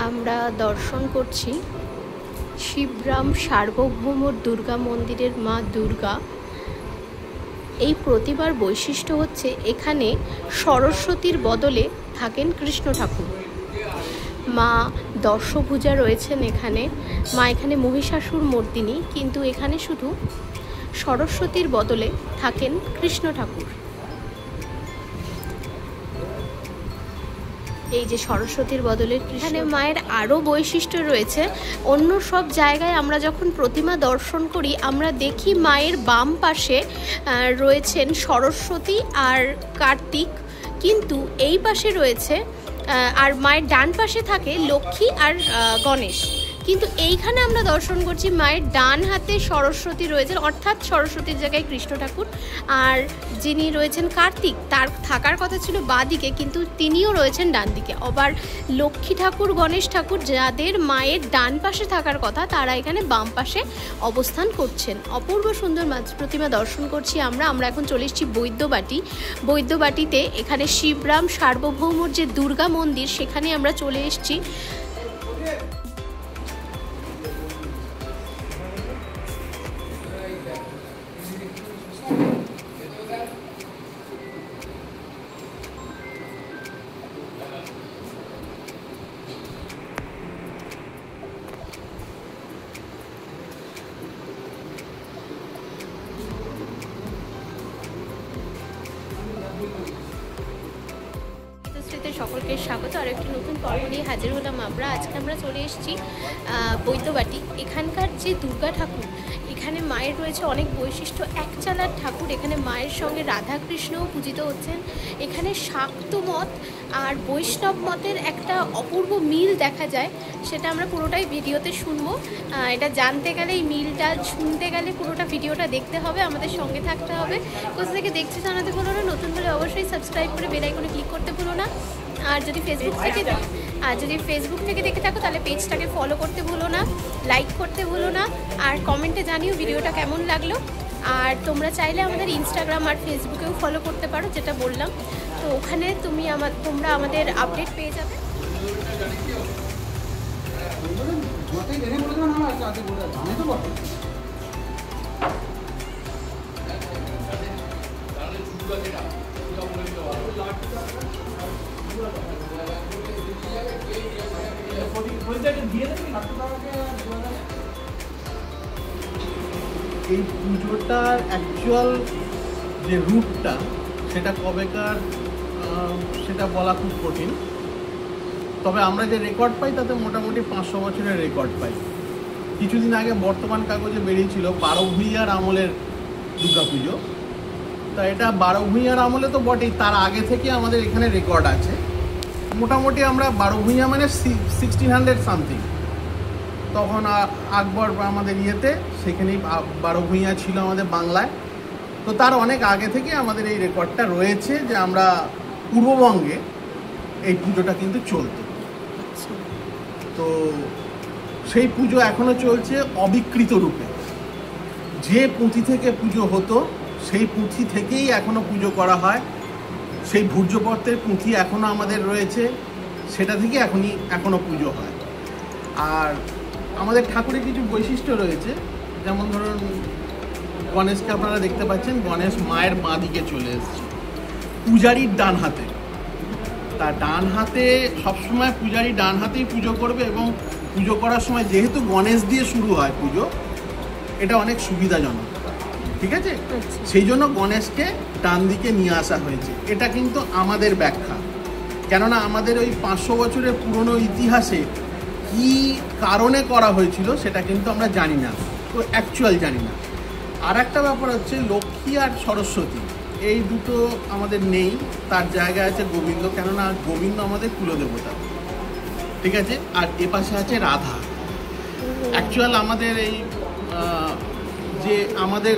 আমরা দর্শন করছি শিবরাম সার্বভৌম দুর্গা মন্দিরের মা দুর্গা। এই প্রতিমার বৈশিষ্ট্য হচ্ছে এখানে সরস্বতীর বদলে থাকেন কৃষ্ণ ঠাকুর। মা দর্শভুজা রয়েছেন এখানে। মা এখানে মহিষাসুর মর্দিনী, কিন্তু এখানে শুধু সরস্বতীর বদলে থাকেন কৃষ্ণ ঠাকুর। এই যে সরস্বতীর বদলে এখানে মায়ের আরও বৈশিষ্ট্য রয়েছে। অন্য সব জায়গায় আমরা যখন প্রতিমা দর্শন করি আমরা দেখি মায়ের বাম পাশে রয়েছেন সরস্বতী আর কার্তিক, কিন্তু এই পাশে রয়েছে আর মায়ের ডান পাশে থাকে লক্ষ্মী আর গণেশ। কিন্তু এইখানে আমরা দর্শন করছি মায়ের ডান হাতে সরস্বতী রয়েছেন, অর্থাৎ সরস্বতীর জায়গায় কৃষ্ণ ঠাকুর, আর যিনি রয়েছেন কার্তিক তার থাকার কথা ছিল বাঁ দিকে, কিন্তু তিনিও রয়েছেন ডান দিকে। আবার লক্ষ্মী ঠাকুর গণেশ ঠাকুর যাদের মায়ের ডান পাশে থাকার কথা তারা এখানে বাম পাশে অবস্থান করছেন। অপূর্ব সুন্দর প্রতিমা দর্শন করছি আমরা এখন চলে এসেছি বৈদ্যবাটিতে। এখানে শিবরাম সার্বভৌমর যে দুর্গা মন্দির সেখানে আমরা চলে এসেছি। সকলকে স্বাগত। আর একটি নতুন পর্ব নিয়ে হাজির হলাম আমরা। আজকে আমরা চলে এসেছি বৈদ্যবাটি। এখানকার যে দুর্গা ঠাকুর, এখানে মায়ের রয়েছে অনেক বৈশিষ্ট্য। একচালার ঠাকুর, এখানে মায়ের সঙ্গে রাধাকৃষ্ণও পূজিত হচ্ছেন। এখানে শাক্ত মত আর বৈষ্ণব মতের একটা অপূর্ব মিল দেখা যায়, সেটা আমরা পুরোটাই ভিডিওতে শুনবো। এটা জানতে গেলে, এই মিলটা শুনতে গেলে পুরোটা ভিডিওটা দেখতে হবে, আমাদের সঙ্গে থাকতে হবে। কোথা থেকে দেখছি জানাতে ভুলো না, নতুন হলে অবশ্যই সাবস্ক্রাইব করে বেল আইকনে ক্লিক করতে ভুলো না। আর যদি ফেসবুক থেকে দেখে থাকো তাহলে পেজটাকে ফলো করতে ভুলো না, লাইক করতে ভুলো না, আর কমেন্টে জানিও ভিডিওটা কেমন লাগলো। আর তোমরা চাইলে আমাদের ইনস্টাগ্রাম আর ফেসবুকেও ফলো করতে পারো, যেটা বললাম। তো ওখানে তোমরা আমাদের আপডেট পেয়ে যাবে। এই পুজোটার অ্যাকচুয়াল যে রুটটা সেটা কবেকার সেটা বলা খুব কঠিন, তবে আমরা যে রেকর্ড পাই তাতে মোটামুটি 500 বছরের রেকর্ড পাই। কিছুদিন আগে বর্তমান কাগজে বেরিয়েছিল 12 ভূঁইয়ার আমলের দুর্গাপুজো। তা এটা 12 ভূঁইয়ার আমলে তো বটেই, তার আগে থেকে আমাদের এখানে রেকর্ড আছে। মোটামুটি আমরা 12 ভূঁইয়া মানে 1600 সামথিং, তখন আকবর আমাদের ইয়েতে সেখানেই 12 ভূঁইয়া ছিল আমাদের বাংলায়। তো তার অনেক আগে থেকে আমাদের এই রেকর্ডটা রয়েছে যে আমরা পূর্ববঙ্গে এই পুজোটা কিন্তু চলত। তো সেই পুজো এখনও চলছে অবিকৃত রূপে। যে পুঁথি থেকে পুজো হতো সেই পুঁথি থেকেই এখনও পুজো করা হয়। সেই ভূর্জপত্রের পুঁথি এখনও আমাদের রয়েছে, সেটা থেকে এখনও পুজো হয়। আর আমাদের ঠাকুরের কিছু বৈশিষ্ট্য রয়েছে, যেমন ধরুন গণেশকে আপনারা দেখতে পাচ্ছেন, গণেশ মায়ের বাঁ দিকে চলে এসেছে, পূজারীর ডান হাতে। তার ডান হাতে সবসময় পূজারী ডান হাতেই পুজো করবে, এবং পুজো করার সময় যেহেতু গণেশ দিয়ে শুরু হয় পুজো, এটা অনেক সুবিধাজনক, ঠিক আছে? সেই জন্য গণেশকে ডান দিকে নিয়ে আসা হয়েছে। এটা কিন্তু আমাদের ব্যাখ্যা, কেননা আমাদের ওই 500 বছরের পুরনো ইতিহাসে কি কারণে করা হয়েছিল সেটা কিন্তু আমরা জানি না, তো অ্যাকচুয়াল জানি না। আর একটা ব্যাপার হচ্ছে লক্ষ্মী আর সরস্বতী এই দুটো আমাদের নেই, তার জায়গায় আছে গোবিন্দ, কেননা গোবিন্দ আমাদের কুলদেবতা, ঠিক আছে? আর এপাশে আছে রাধা। অ্যাকচুয়াল আমাদের এই যে আমাদের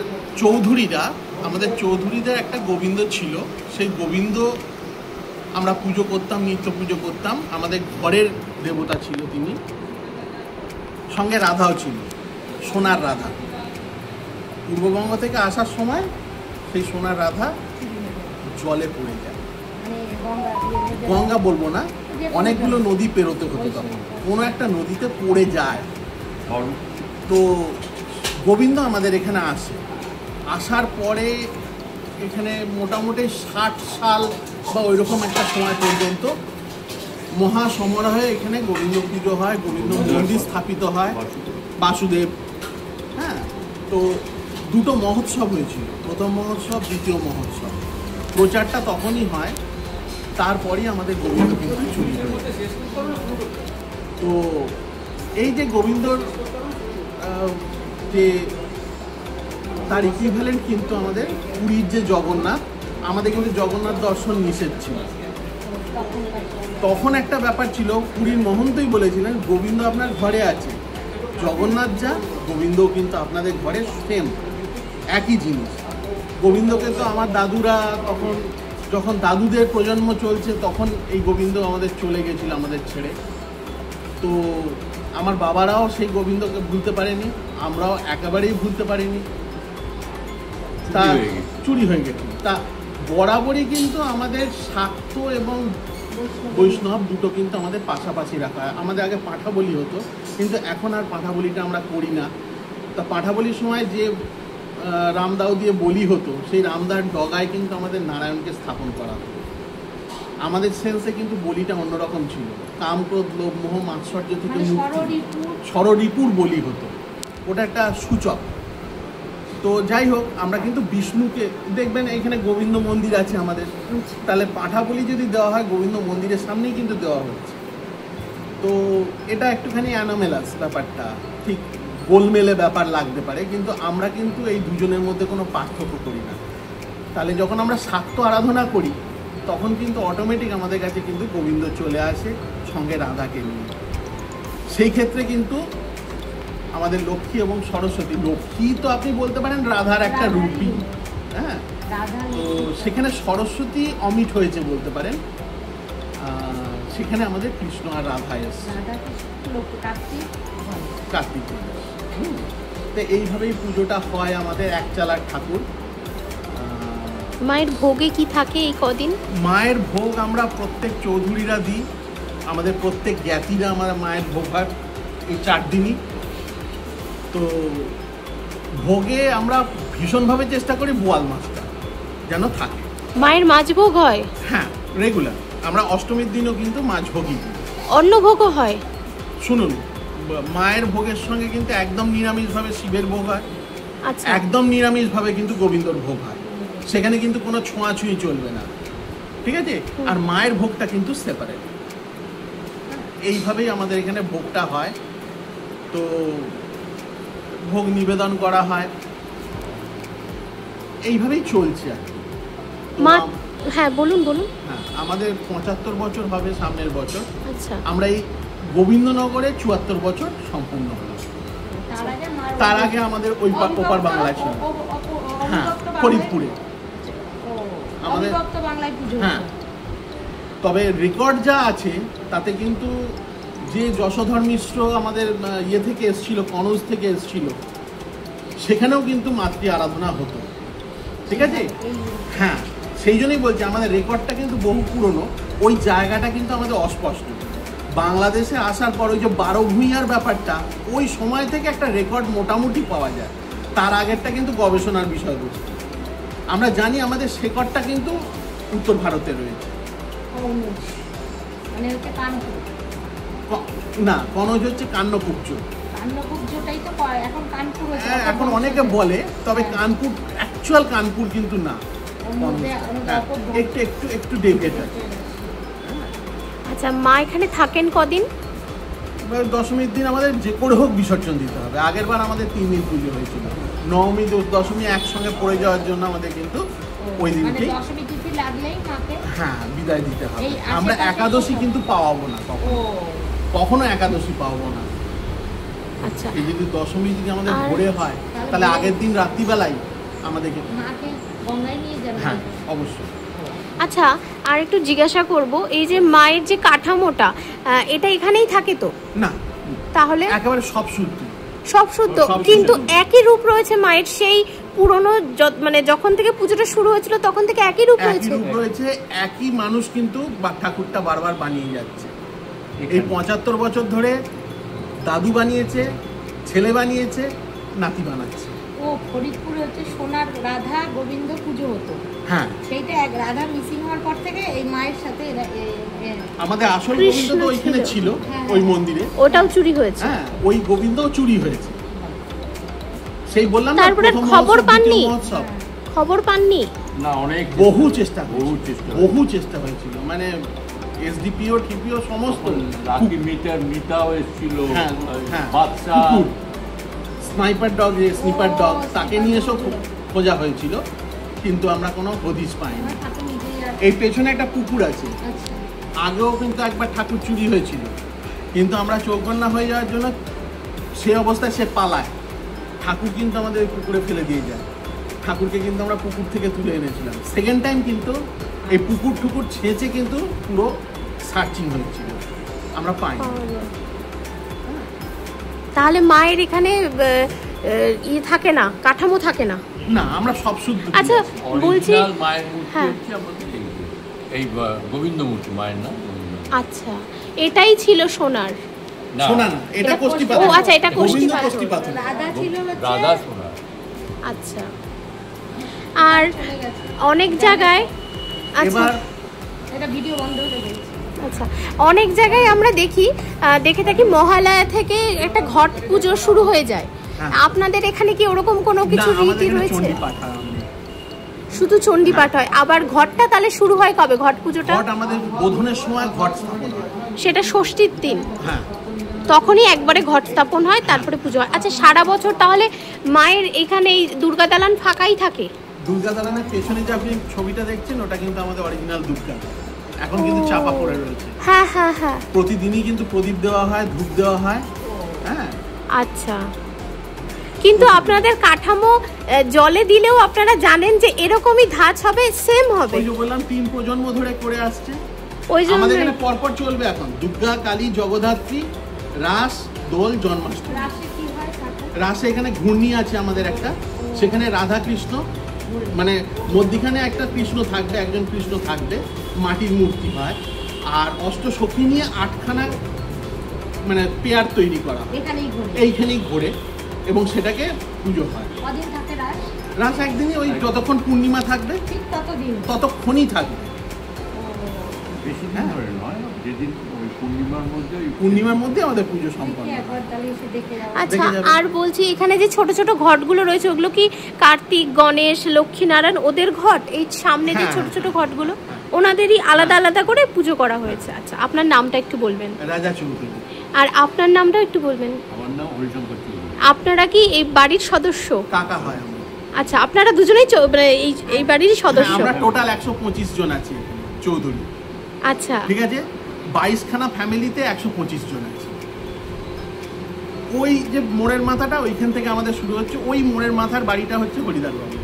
চৌধুরীদের একটা গোবিন্দ ছিল, সেই গোবিন্দ আমরা পুজো করতাম, নিত্য পুজো করতাম। আমাদের ঘরের দেবতা ছিল তিনি, সঙ্গে রাধাও ছিল, সোনার রাধা। পূর্ববঙ্গ থেকে আসার সময় সেই সোনার রাধা জলে পড়ে যায়, গঙ্গা বলবো না, অনেকগুলো নদী পেরোতে হতো, তখন কোনো একটা নদীতে পড়ে যায়। তো গোবিন্দ আমাদের এখানে আসে, আসার পরে এখানে মোটামুটি 60 সাল বা ওইরকম একটা সময় পর্যন্ত মহা সমারোহে এখানে গোবিন্দ পুজো হয়, গোবিন্দ মন্দির স্থাপিত হয়, বাসুদেব। হ্যাঁ, তো দুটো মহোৎসব হয়েছিল, প্রথম মহোৎসব, দ্বিতীয় মহোৎসব। প্রচারটা তখনই হয়, তারপরই আমাদের গোবিন্দ কিন্তু চুরি হয়। তো এই যে গোবিন্দর যে তার ইকুইভ্যালেন্ট কিন্তু আমাদের পুরীর যে জগন্নাথ, আমাদের কিন্তু জগন্নাথ দর্শন নিষেধ ছিল। তখন একটা ব্যাপার ছিল, পুরীর মহন্তই বলেছিলেন গোবিন্দ আপনার ঘরে আছে, জগন্নাথ যা গোবিন্দও কিন্তু আপনাদের ঘরে সেম, একই জিনিস। গোবিন্দকে তো আমার দাদুরা তখন, যখন দাদুদের প্রজন্ম চলছে, তখন এই গোবিন্দ আমাদের চলে গেছিল আমাদের ছেড়ে। তো আমার বাবারাও সেই গোবিন্দকে ভুলতে পারেনি, আমরাও একেবারেই ভুলতে পারিনি। তা চুরি হয়ে গেছিল। তা বরাবরই কিন্তু আমাদের শাক্ত এবং বৈষ্ণব দুটো কিন্তু আমাদের পাশাপাশি রাখা হয়। আমাদের আগে পাঁঠা বলি হতো, কিন্তু এখন আর পাঁঠা বলিটা আমরা করি না। তা পাঁঠা বলির সময় যে রামদাও দিয়ে বলি হতো, সেই রামদার ডগায় কিন্তু আমাদের নারায়ণকে স্থাপন করা হতো। আমাদের সেন্সে কিন্তু বলিটা অন্যরকম ছিল, কাম, ক্রোধ, লোভ, মোহ, মাৎসর্য থেকে মুক্তি, ষড়রিপুর বলি হতো, ওটা একটা সূচক। তো যাই হোক, আমরা কিন্তু বিষ্ণুকে দেখবেন এখানে গোবিন্দ মন্দির আছে আমাদের, তাহলে পাঁঠা বলি যদি দেওয়া হয় গোবিন্দ মন্দিরের সামনেই কিন্তু দেওয়া হচ্ছে। তো এটা একটুখানি অ্যানোমেলাস ব্যাপারটা, ঠিক গোলমেলে ব্যাপার লাগতে পারে, কিন্তু আমরা কিন্তু এই দুজনের মধ্যে কোনো পার্থক্য করি না। তাহলে যখন আমরা শাক্ত আরাধনা করি, তখন কিন্তু অটোমেটিক আমাদের কাছে কিন্তু গোবিন্দ চলে আসে, সঙ্গে রাধাকে নিয়ে। সেই ক্ষেত্রে কিন্তু আমাদের লক্ষ্মী এবং সরস্বতী, লক্ষ্মী তো আপনি বলতে পারেন রাধার একটা রূপই, হ্যাঁ। তো সেখানে সরস্বতী অমিট হয়েছে বলতে পারেন, সেখানে আমাদের কৃষ্ণ আর রাধা এসছে, কার্তিক। তো এইভাবেই পুজোটা হয় আমাদের। এক চালার ঠাকুর। মায়ের ভোগে কি থাকে এই কদিন? মায়ের ভোগ আমরা প্রত্যেক চৌধুরীরা দিই, আমাদের প্রত্যেক জ্ঞাতিরা আমরা মায়ের ভোগ হয় এই 4 দিনই। তো ভোগে আমরা ভীষণভাবে চেষ্টা করি বোয়াল মাছটা যেন থাকে। মায়ের মাছ ভোগ হয়? হ্যাঁ, রেগুলার। আমরা অষ্টমীর দিনও কিন্তু মাছ ভোগই দিই। অন্য ভোগও হয়? শুনুন, মায়ের ভোগের সঙ্গে কিন্তু একদম নিরামিষভাবে শিবের ভোগ হয়, আচ্ছা, একদম নিরামিষভাবে কিন্তু গোবিন্দর ভোগ হয়। সেখানে কিন্তু কোনো ছোঁয়াছুঁই চলবে না, ঠিক আছে? আর মায়ের ভোগটা কিন্তু সেপারেট। এইভাবেই আমাদের এখানে ভোগটা হয়। তো ভোগ নিবেদন করা হয়, এইভাবেই চলছে আর কি। হ্যাঁ, বলুন বলুন। হ্যাঁ, আমাদের 75 বছর হবে সামনের বছর। আচ্ছা, আমরা এই গোবিন্দনগরে 74 বছর সম্পূর্ণ হলো। তার আগে আমাদের ওই ওপার বাংলায় ছিল, হ্যাঁ, ফরিদপুরে আমাদের। হ্যাঁ, তবে রেকর্ড যা আছে তাতে কিন্তু যে যশোধর মিশ্র আমাদের ইয়ে থেকে এসছিল, কনৌজ থেকে এসছিল, সেখানেও কিন্তু মাতৃ আরাধনা হতো, ঠিক আছে? হ্যাঁ, সেই জন্যই বলছি আমাদের রেকর্ডটা কিন্তু বহু পুরনো, ওই জায়গাটা কিন্তু আমাদের অস্পষ্ট। বাংলাদেশে আসার পর ওই যে 12 ভূঁইয়ার ব্যাপারটা, ওই সময় থেকে একটা রেকর্ড মোটামুটি পাওয়া যায়। তার আগেরটা কিন্তু গবেষণার বিষয়বস্তু। আমরা জানি আমাদের শেকড়টা কিন্তু উত্তর ভারতে রয়েছে। না, কনৌজ হচ্ছে কান্নকুব্জ। এখন অনেকে বলে, তবে কানপুর অ্যাকচুয়াল কানপুর কিন্তু না, একটু একটু একটু ডেভিয়েট আছে। আচ্ছা, মা এখানে থাকেন কদিন? দশমীর দিন আমাদের যে করে হোক বিসর্জন দিতে হবে। আগের বার আমাদের 3 দিন পুজো হয়েছিল, নবমী দশমী একসঙ্গে পড়ে যাওয়ার জন্য আমাদের কিন্তু ওই দিনকেই হ্যাঁ বিদায় দিতে হবে। আমরা একাদশী কিন্তু পাওয়াবো না, কখনো একাদশী পাওয়াবো না। আচ্ছা, এই যদি দশমী যদি আমাদের ভোরে হয়, তাহলে আগের দিন রাত্রিবেলায় আমাদেরকে হ্যাঁ অবশ্যই। আচ্ছা, আর একটু জিজ্ঞাসা করব, এই যে মায়ের যে কাঠামোটা, এটা এখানেই থাকে তো? না, তাহলে একেবারে সব শুদ্ধ, সব শুদ্ধ, কিন্তু একই রূপ রয়েছে মায়ের, সেই পুরনো মানে যখন থেকে পুজোটা শুরু হয়েছিল তখন থেকে একই রূপ রয়েছে, একই মানুষ কিন্তু ঠাকুরটা বারবার বানিয়ে যাচ্ছে। এই 75 বছর ধরে দাদু বানিয়েছে, ছেলে বানিয়েছে, নাতি বানাচ্ছে। ও ফরিদপুরে হচ্ছে সোনার রাধা গোবিন্দ পুজো হতো, হ্যাঁ সেইটা এক রাধা মিসিং হওয়ার পর থেকে এই মায়ের সাথে আমাদের আসল গোবিন্দ তো ওইখানে ছিল, ওই মন্দিরে, ওটাও চুরি হয়েছে। হ্যাঁ, ওই গোবিন্দও চুরি হয়েছে। সেই বললাম না, তারপরে খবর পাননি, খবর পাননি না, অনেক বহু চেষ্টা হয়েছিল, মানে এসডিপিও টিপিও সমস্ত লাকি মিটাও এসেছিল, বাদশা স্নাইপার ডগ তাকে নিয়ে সব খোঁজা হয়েছিল, কিন্তু আমরা কোনো হদিশ পাইনি। এই পেছনে একটা পুকুর আছে, আগেও কিন্তু একবার ঠাকুর চুরি হয়েছিল, কিন্তু আমরা চৌকন্না হয়ে যাওয়ার জন্য সে অবস্থায় সে পালায়, ঠাকুর কিন্তু আমাদের পুকুরে ফেলে দিয়ে যায়। ঠাকুরকে কিন্তু আমরা পুকুর থেকে তুলে এনেছিলাম। সেকেন্ড টাইম কিন্তু এই পুকুর ঠুকুর ছেঁচে কিন্তু পুরো সার্চিং হয়েছিল, আমরা পাইনি। তাহলে মায়ের এখানে থাকে না, কাঠামো থাকে না? না, আমরা সব শুদ্ধ। আচ্ছা বলছি, মায়ের মূর্তি হচ্ছে আমাদের এই গোবিন্দ মূর্তি, মায়ের নাম। আচ্ছা, এটাই ছিল সোনার? সোনা না, এটা কোষ্ঠী পাথর। ও আচ্ছা, এটা কোষ্ঠী পাথর। রাধা ছিল, রাধা সোনা। আচ্ছা, আর অনেক জায়গায়, আচ্ছা এটা ভিডিও বন্ধ হয়ে গেছে। আচ্ছা, অনেক জায়গায় আমরা দেখে থাকি মহালয়া থেকে একটা ঘট পুজো শুরু হয়ে যায়। আপনাদের এখানে কি ওরকম কোনো কিছু রীতি রয়েছে? শুধু চণ্ডী পাঠ হয়, আবার ঘটটা তাহলে শুরু হয় কবে? ঘট পুজোটা আমাদের বোধনের সময় ঘট স্থাপন হয়, সেটা ষষ্ঠীর দিন। হ্যাঁ, তখনই একবারে ঘট স্থাপন হয়, তারপরে পুজো হয়। আচ্ছা, সারা বছর তাহলে মায়ের এখানে এই দুর্গা দালান ফাঁকাই থাকে? দুর্গা দালানের পেছনে যে আপনি ছবিটা দেখছেন, ওটা কিন্তু আমাদের অরিজিনাল দুর্গা, এখন কিন্তু চাপা পড়ে রয়েছে। হ্যাঁ হ্যাঁ হ্যাঁ, প্রতিদিনই কিন্তু প্রদীপ দেওয়া হয়, ধূপ দেওয়া হয়। হ্যাঁ, আচ্ছা, কিন্তু আপনাদের কাঠামো জলে দিলেও আপনারা জানেন যে এরকমই ধাঁচ হবে, সেম হবে। ওই যে বললাম 3 প্রজন্ম ধরে করে আসছে, ওই জন্য আমাদের এখানে পরপর চলবে এখন দুর্গা, কালী, জগদ্ধাত্রী, রাস, দোল, জন্মাষ্টমী। রাসে এখানে ঘূর্ণি আছে আমাদের একটা, সেখানে রাধা কৃষ্ণ, মানে মধ্যিখানে একটা কৃষ্ণ থাকবে, একজন কৃষ্ণ থাকবে, মাটির মূর্তি হয়, আর অষ্টসখী নিয়ে 8খানা মানে পেয়ার তৈরি করা হয়, এইখানেই ঘোরে, এবং সেটাকে পুজো হয়। রাস একদিনই, ওই যতক্ষণ পূর্ণিমা থাকবে ততক্ষণই থাকবে, বেশি দিন ধরে নয়, যেদিন পূর্ণিমার মধ্যে আমাদের পুজো সম্পন্ন। আচ্ছা, আর বলছি এখানে যে ছোট ছোট ঘটগুলো রয়েছে, ওগুলো কি কার্তিক, গণেশ, লক্ষ্মীনারায়ণ ওদের ঘট? এই সামনে যে ছোট ছোট ঘটগুলো, ওনাদেরই আলাদা আলাদা করে পুজো করা হয়েছে। আচ্ছা, আপনার নামটা একটু বলবেন? রাজা চৌধুরী। আর আপনার নামটা একটু বলবেন? আমার নাম হরিশঙ্কর চৌধুরী। আপনারা কি এই বাড়ির সদস্য? কাকা হয় আমরা। আচ্ছা, আপনারা দুজনেই এই বাড়ির সদস্য? আমরা টোটাল 125 জন আছি চৌধুরী। আচ্ছা, ঠিক আছে, 22খানা ফ্যামিলিতে 125 জন আছে। ওই যে মোড়ের মাথাটা, ওইখান থেকে আমাদের শুরু হচ্ছে, ওই মোড়ের মাথার বাড়িটা হচ্ছে হরিদার বাবু,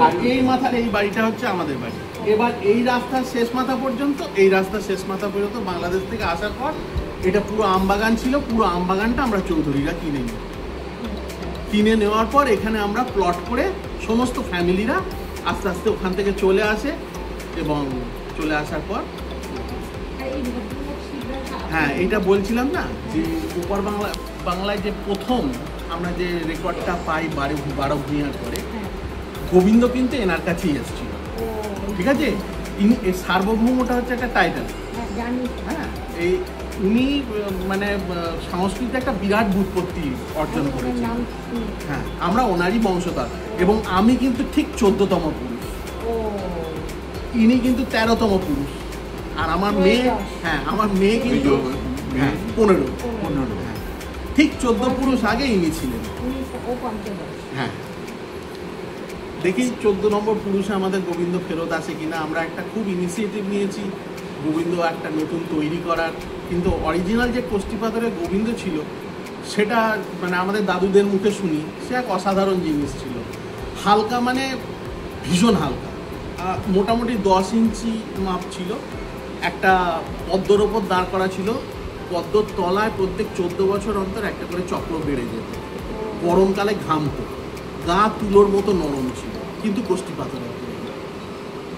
আর এই মাথার এই বাড়িটা হচ্ছে আমাদের বাড়ি। এবার এই রাস্তার শেষ মাথা পর্যন্ত, এই রাস্তার শেষ মাথা পর্যন্ত বাংলাদেশ থেকে আসার পর এটা পুরো আমবাগান ছিল, পুরো আমবাগানটা আমরা চৌধুরীরা কিনে নেওয়ার পর এখানে আমরা প্লট করে সমস্ত ফ্যামিলিরা আস্তে আস্তে ওখান থেকে চলে আসে, এবং চলে আসার পর, হ্যাঁ, এইটা বলছিলাম না যে উপর বাংলায় যে প্রথম আমরা যে রেকর্ডটা পাই 12 ভূঁইয়ার পরে, গোবিন্দ কিন্তু এনার কাছেই এসেছিল। ঠিক আছে, ইনি এই সার্বভৌমটা হচ্ছে একটা টাইটেল। হ্যাঁ, এই উনি মানে সংস্কৃতিতে একটা বিরাট ব্যুৎপত্তি অর্জন করেছেন। হ্যাঁ, আমরা ওনারই বংশধর, এবং আমি কিন্তু ঠিক 14তম পুরুষ, ইনি কিন্তু 13তম পুরুষ, আর আমার মেয়ে, হ্যাঁ, আমার মেয়ে কিন্তু 15। হ্যাঁ, ঠিক 14 পুরুষ আগে ইনি ছিলেন। হ্যাঁ, দেখি 14 নম্বর পুরুষে আমাদের গোবিন্দ ফেরত আসে কিনা। আমরা একটা খুব ইনিশিয়েটিভ নিয়েছি গোবিন্দ একটা নতুন তৈরি করার, কিন্তু অরিজিনাল যে কোষ্ঠী পাথরের গোবিন্দ ছিল, সেটা মানে আমাদের দাদুদের মুখে শুনি, সে এক অসাধারণ জিনিস ছিল। হালকা মানে ভীষণ হালকা, মোটামুটি 10 ইঞ্চি মাপ ছিল, একটা পদ্মর ওপর দাঁড় করা ছিল, পদ্মর তলায় প্রত্যেক 14 বছর অন্তর একটা করে চক্র বেড়ে যেত, গরমকালে ঘামতো, গা তুলোর মতো নরম ছিল, কিন্তু কোষ্ঠী পাথরের তৈরি।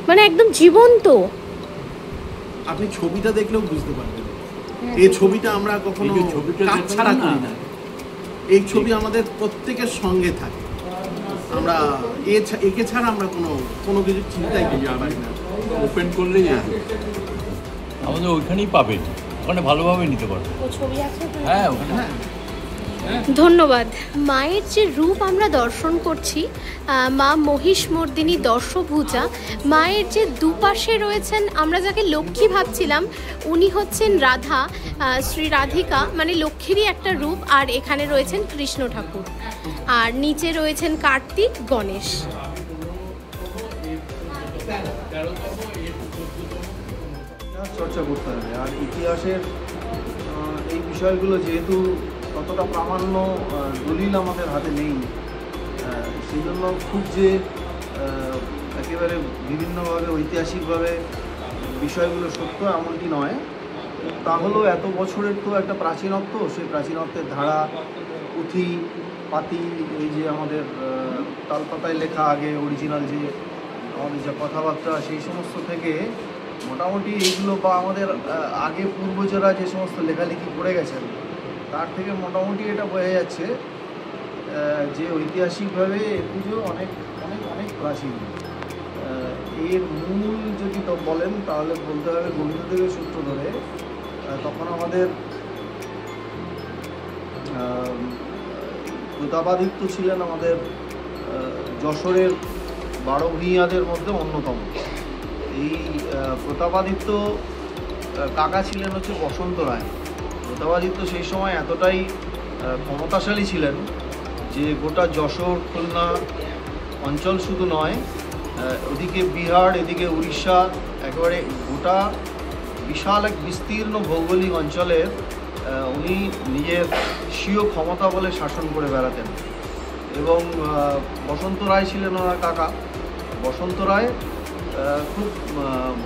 মানে একদম জীবন্ত। আপনি ছবিটা দেখলেও বুঝতে পারবেন। এই ছবিটা আমরা কখনো এই যে ছবিটা কাজ দেখলাম ছাড়া না, করি না। এই ছবি আমাদের প্রত্যেকের সঙ্গে থাকে। আমরা একে ছাড়া আমরা কোনো কিছু চিন্তাই করতে পারি না। ওপেন করলেই আমাদের ওইখানেই পাবেন, ওখানে ভালোভাবে নিতে পারবেন। ছবি আছে হ্যাঁ ওখানে হ্যাঁ, ধন্যবাদ। মায়ের যে রূপ আমরা দর্শন করছি, মা মহিষমর্দিনী দর্শভুজা, মায়ের যে দুপাশে রয়েছেন, আমরা যাকে লক্ষ্মী ভাবছিলাম উনি হচ্ছেন রাধা, শ্রী রাধিকা, মানে লক্ষ্মীরই একটা রূপ। আর এখানে রয়েছেন কৃষ্ণ ঠাকুর, আর নিচে রয়েছেন কার্তিক, গণেশ। চর্চা করতে হবে। আর ইতিহাসের এই বিষয়গুলো যেহেতু ততটা প্রামাণ্য দলিল আমাদের হাতে নেই, সেই জন্য খুব যে একেবারে বিভিন্নভাবে ঐতিহাসিকভাবে বিষয়গুলো সত্য এমনটি নয়। তাহলেও এত বছরের তো একটা প্রাচীনত্ব, সেই প্রাচীনত্বের ধারা, পুঁথি পাতি, এই যে আমাদের তালপাতায় লেখা আগে অরিজিনাল যে আমাদের যে কথাবার্তা, সেই সমস্ত থেকে মোটামুটি এইগুলো, বা আমাদের আগে পূর্বজরা যে সমস্ত লেখালেখি করে গেছেন, তার থেকে মোটামুটি এটা বোঝা যাচ্ছে যে ঐতিহাসিকভাবে এই পুজো অনেক অনেক অনেক প্রাচীন। এর মূল যদি তো বলেন তাহলে বলতে হবে গোবিন্দদেবের সূত্র ধরে। তখন আমাদের প্রতাপাদিত্য ছিলেন আমাদের যশোরের 12 ভূঁইয়াদের মধ্যে অন্যতম। এই প্রতাপাদিত্য কাকা ছিলেন হচ্ছে বসন্ত রায়। প্রতাপাদিত্য সেই সময় এতটাই ক্ষমতাশালী ছিলেন যে গোটা যশোর খুলনা অঞ্চল শুধু নয়, ওদিকে বিহার, এদিকে উড়িষ্যা, একেবারে গোটা বিশাল এক বিস্তীর্ণ ভৌগোলিক অঞ্চলের উনি নিজের স্বীয় ক্ষমতা বলে শাসন করে বেড়াতেন। এবং বসন্ত রায় ছিলেন ওনার কাকা। বসন্ত রায় খুব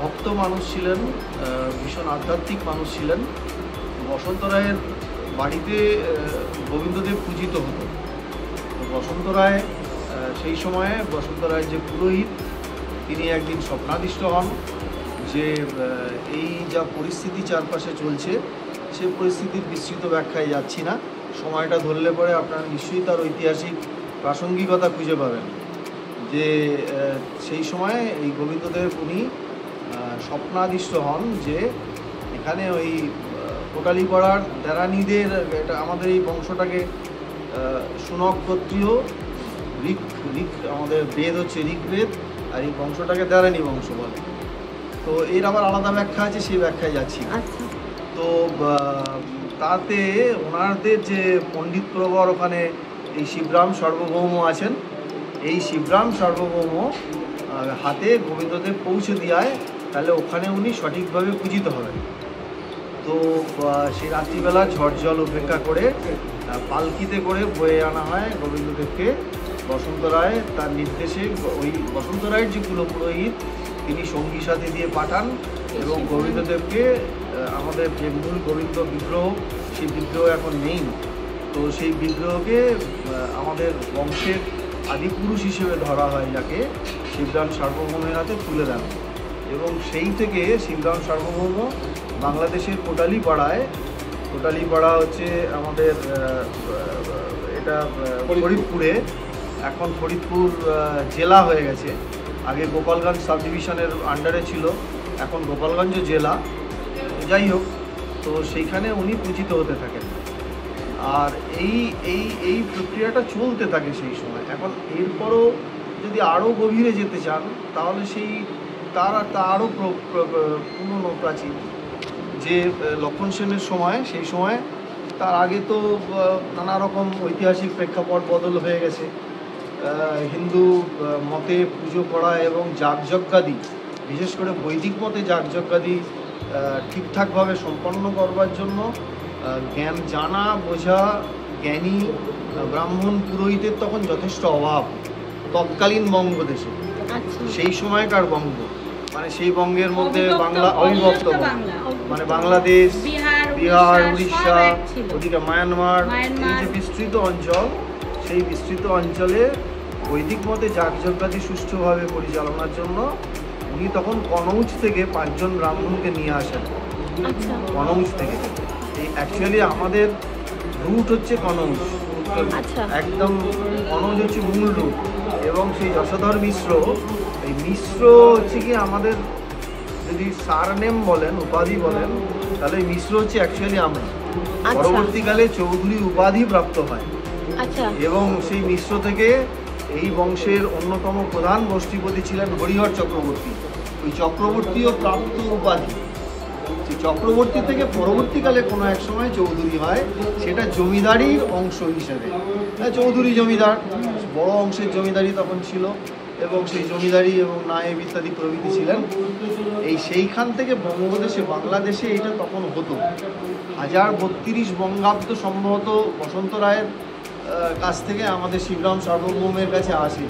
ভক্ত মানুষ ছিলেন, ভীষণ আধ্যাত্মিক মানুষ ছিলেন। বসন্ত রায়ের বাড়িতে গোবিন্দদেব পূজিত হতো। তো বসন্ত রায় সেই সময়ে বসন্ত রায়ের যে পুরোহিত, তিনি একদিন স্বপ্নাদিষ্ট হন যে এই যা পরিস্থিতি চারপাশে চলছে, সে পরিস্থিতির বিস্তৃত ব্যাখ্যায় যাচ্ছি না, সময়টা ধরলে পরে আপনারা নিশ্চয়ই তার ঐতিহাসিক প্রাসঙ্গিকতা খুঁজে পাবেন। যে সেই সময় এই গোবিন্দদেব উনি স্বপ্নাদিষ্ট হন যে এখানে ওই কোটালীপাড়ার দেরানিদের, এটা আমাদের এই বংশটাকে সুনক গোত্রীয়, ঋক আমাদের বেদ হচ্ছে ঋগ্বেদ, আর এই বংশটাকে দেরানি বংশ বলে। তো এর আবার আলাদা ব্যাখ্যা আছে, সেই ব্যাখ্যায় যাচ্ছি। তো তাতে ওনাদের যে পণ্ডিত প্রবর ওখানে এই শিবরাম সার্বভৌম আছেন, এই শিবরাম সার্বভৌম হাতে গোবিন্দদেব পৌঁছে দেওয়ায় তাহলে ওখানে উনি সঠিকভাবে পূজিত হবেন। তো সেই রাত্রিবেলা ঝড় জল উপেক্ষা করে পালকিতে করে বয়ে আনা হয় গোবিন্দদেবকে। বসন্ত রায় তার নির্দেশে, ওই বসন্ত রায়ের যে কুলপুরোহিত, তিনি সঙ্গী সাথী দিয়ে পাঠান এবং গোবিন্দদেবকে, আমাদের যে মূল গোবিন্দ বিগ্রহ, সেই বিগ্রহ এখন নেই, তো সেই বিগ্রহকে আমাদের বংশের আদিপুরুষ হিসেবে ধরা হয়, যাকে শিবরাম সার্বভৌমের হাতে তুলে দেন। এবং সেই থেকে শিবরাম সার্বভৌম বাংলাদেশের কোটালীপাড়া হচ্ছে আমাদের এটা ফরিদপুরে, এখন ফরিদপুর জেলা হয়ে গেছে। আগে গোপালগঞ্জ সাব ডিভিশনের আন্ডারে ছিল, এখন গোপালগঞ্জ জেলা। যাই হোক, তো সেইখানে উনি পূজিত হতে থাকেন। আর এই প্রক্রিয়াটা চলতে থাকে সেই সময়। এখন এরপরও যদি আরও গভীরে যেতে চান তাহলে তার আরও পুরনো প্রাচীন যে লক্ষণ সেনের সময়, সেই সময় তার আগে তো নানা রকম ঐতিহাসিক প্রেক্ষাপট বদল হয়ে গেছে। হিন্দু মতে পুজো করা এবং যাগযজ্ঞাদি, বিশেষ করে বৈদিক মতে যাগযজ্ঞাদি ঠিকঠাকভাবে সম্পন্ন করবার জন্য জ্ঞান জানা বোঝা জ্ঞানী ব্রাহ্মণ পুরোহিতের তখন যথেষ্ট অভাব তৎকালীন বঙ্গদেশে। সেই সময়কার বঙ্গ, মানে সেই বঙ্গের মধ্যে বাংলা অবিভক্ত, মানে বাংলাদেশ, বিহার, উড়িষ্যা, ওদিকে মায়ানমার, এই যে বিস্তৃত অঞ্চল, সেই বিস্তৃত অঞ্চলে বৈদিক মতে যাগযজ্ঞাদি সুষ্ঠুভাবে পরিচালনার জন্য উনি তখন কনৌজ থেকে 5 জন ব্রাহ্মণকে নিয়ে আসেন। আচ্ছা কনৌজ থেকে এই অ্যাকচুয়ালি আমাদের রুট হচ্ছে কনৌজ, আচ্ছা। একদম কনৌজ হচ্ছে মূল রুট। এবং সেই যশোধর মিশ্র, এই মিশ্র হচ্ছে কি আমাদের যদি সারনেম বলেন, উপাধি বলেন, তাহলে মিশ্র হচ্ছে অ্যাকচুয়ালি আমরা। আচ্ছা। পরবর্তীকালে চৌধুরী উপাধি প্রাপ্ত হয় আচ্ছা এবং সেই মিশ্র থেকে এই বংশের অন্যতম প্রধান গোষ্ঠীপতি ছিলেন হরিহর চক্রবর্তী। ওই চক্রবর্তীও প্রাপ্ত উপাধি। সেই চক্রবর্তী থেকে পরবর্তীকালে কোনো এক সময় চৌধুরী হয়, সেটা জমিদারির অংশ হিসেবে। চৌধুরী জমিদার, বড় অংশের জমিদারি তখন ছিল এবং সেই জমিদারি এবং নায়েব ইত্যাদি প্রভৃতি ছিলেন। সেইখান থেকে বঙ্গদেশে, বাংলাদেশে এটা তখন হতো 1032 বঙ্গাব্দ সম্ভবত বসন্ত রায়ের কাছ থেকে আমাদের শিবরাম সার্বভৌমের কাছে আসে।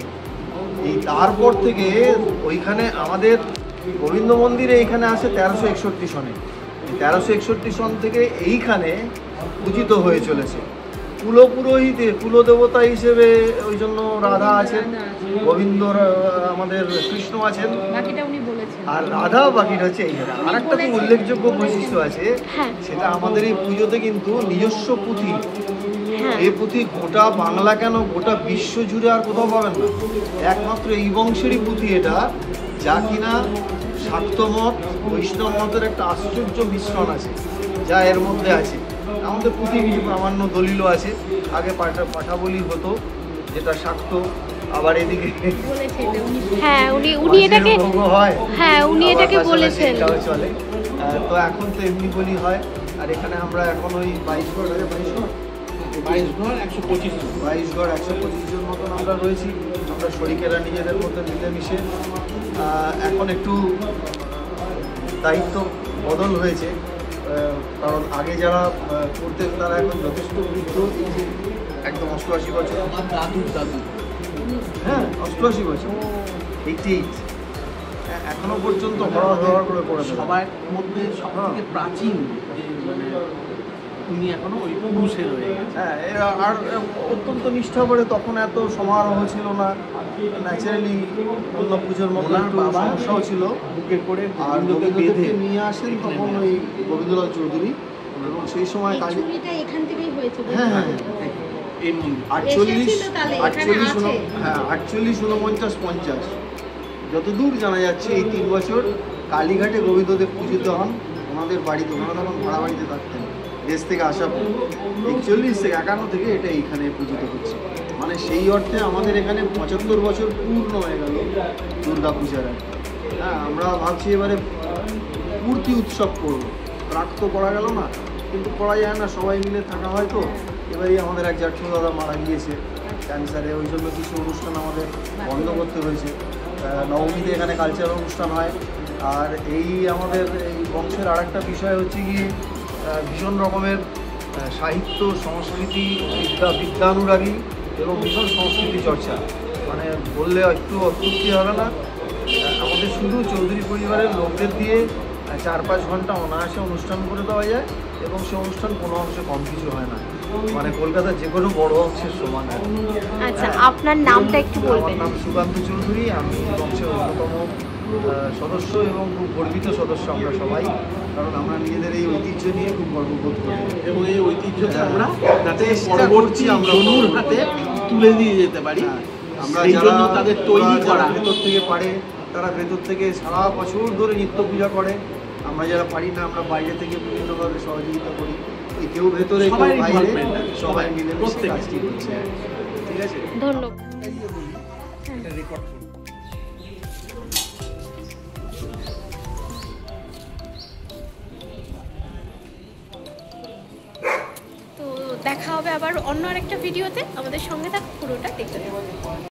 তারপর থেকে ওইখানে আমাদের গোবিন্দ মন্দিরে এইখানে আসে 1361 সনে। 1361 সন থেকে এইখানে পূজিত হয়ে চলেছে। কুলপুরোহিতে, কুলদেবতা হিসেবে ওই জন্য রাধা আছেন, গোবিন্দ আমাদের কৃষ্ণ আছেন, আর রাধা বাকিটা হচ্ছে এই জায়গা। আর একটা খুব উল্লেখযোগ্য বৈশিষ্ট্য আছে, সেটা আমাদের এই পুজোতে কিন্তু নিজস্ব পুঁথি। এই পুঁথি গোটা বাংলা কেন, গোটা বিশ্ব জুড়ে আর কোথাও পাবেন না। একমাত্র এই বংশেরই পুঁথি এটা, যা কিনা শাক্তমত বৈষ্ণব মতের একটা আশ্চর্য মিশ্রণ আছে, যা এর মধ্যে আছে। আমাদের পুঁথি কিছু প্রামাণ্য দলিলও আছে। আগে পাঠাবলি হতো, যেটা শাক্ত, আবার এদিকে হ্যাঁ উনি এটাকে হয়, হ্যাঁ উনি এটাকে বলেছেন চলে। তো এখন তো এমনি বলি হয়। আর এখানে আমরা এখন ওই 22 গড় 125 জন মতন আমরা রয়েছি। আমরা শরিকেরা নিজেদের মধ্যে মিলেমিশে এখন একটু দায়িত্ব বদল হয়েছে, কারণ আগে যারা করতেন তারা এখন যথেষ্ট বৃদ্ধ, একদম 88 বছর। হ্যাঁ 88 বছর, 88। এখনো পর্যন্ত হড়হড় করে পড়ে। সবার মধ্যে সবথেকে প্রাচীন মানে উনি এখনো ওই পুরুষে রয়ে গেছে। হ্যাঁ, আর অত্যন্ত নিষ্ঠা করে। তখন এত সমারোহ ছিল না, ন্যাচারালি অন্য পুজোর মতো বাবা সমস্যাও ছিল। বুকে করে আর গোবিন্দকে নিয়ে আসেন তখন ওই গোবিন্দলাল চৌধুরী, এবং সেই সময় কালী এখান থেকেই হয়েছে। হ্যাঁ হ্যাঁ এই মন্দির 48-49-50 যতদূর জানা যাচ্ছে এই 3 বছর কালীঘাটে গোবিন্দদেব পূজিত হন ওনাদের বাড়িতে। ওনারা তখন ভাড়া বাড়িতে থাকতেন দেশ থেকে আসা পর। 41 থেকে 51 থেকে এটা এইখানে পূজিত হচ্ছে। মানে সেই অর্থে আমাদের এখানে 75 বছর পূর্ণ হয়ে গেল দুর্গা পূজার। হ্যাঁ, আমরা ভাবছি এবারে পূর্তি উৎসব করবো। রাগ তো করা গেল না, কিন্তু করা যায় না, সবাই মিলে থাকা হয়। তো এবারেই আমাদের এক জ্যাঠু দাদা মারা গিয়েছে ক্যান্সারে, ওই জন্য কিছু অনুষ্ঠান আমাদের বন্ধ করতে হয়েছে। নবমীতে এখানে কালচারাল অনুষ্ঠান হয়। আর এই আমাদের এই বংশের আর একটা বিষয় হচ্ছে কি, ভীষণ রকমের সাহিত্য, সংস্কৃতি, বিদ্যানুরাগী এবং ভীষণ সংস্কৃতি চর্চা। মানে বললে একটু অত্যুক্তি হবে না, আমাদের শুধু চৌধুরী পরিবারের লোকদের দিয়ে 4-5 ঘন্টা অনায়াসে অনুষ্ঠান করে দেওয়া যায়, এবং সে অনুষ্ঠান কোনো অংশে কম কিছু হয় না। মানে কলকাতার যে কোনো বড় অংশের সমান। আচ্ছা, আপনার নামটা একটু বলবেন? আমার নাম সুকান্ত চৌধুরী, আমি বংশের অন্যতম সদস্য এবং খুব গর্বিত সদস্য আমরা সবাই, কারণ আমরা নিজেদের এই ঐতিহ্য নিয়ে খুব গর্ববোধ করি এবং এই ঐতিহ্যকে আমরা যাতে পরবর্তী জন্মর হাতে তুলে দিয়ে যেতে পারি। আমরা সেই জন্য তাদের তৈরি করা, ভেতর থেকে পারে তারা ভেতর থেকে সারা বছর ধরে নিত্য পূজা করে। আমরা যারা পারি না, আমরা বাইরে থেকে বিভিন্নভাবে সহযোগিতা করি। কেউ ভেতরে, কেউ বাইরে, সবাই মিলে কাজটি করছে। ঠিক আছে, ধন্যবাদ। তো দেখা হবে আবার অন্য আরেকটা ভিডিওতে। আমাদের সঙ্গে থাকুন, পুরোটা দেখতে থাকুন।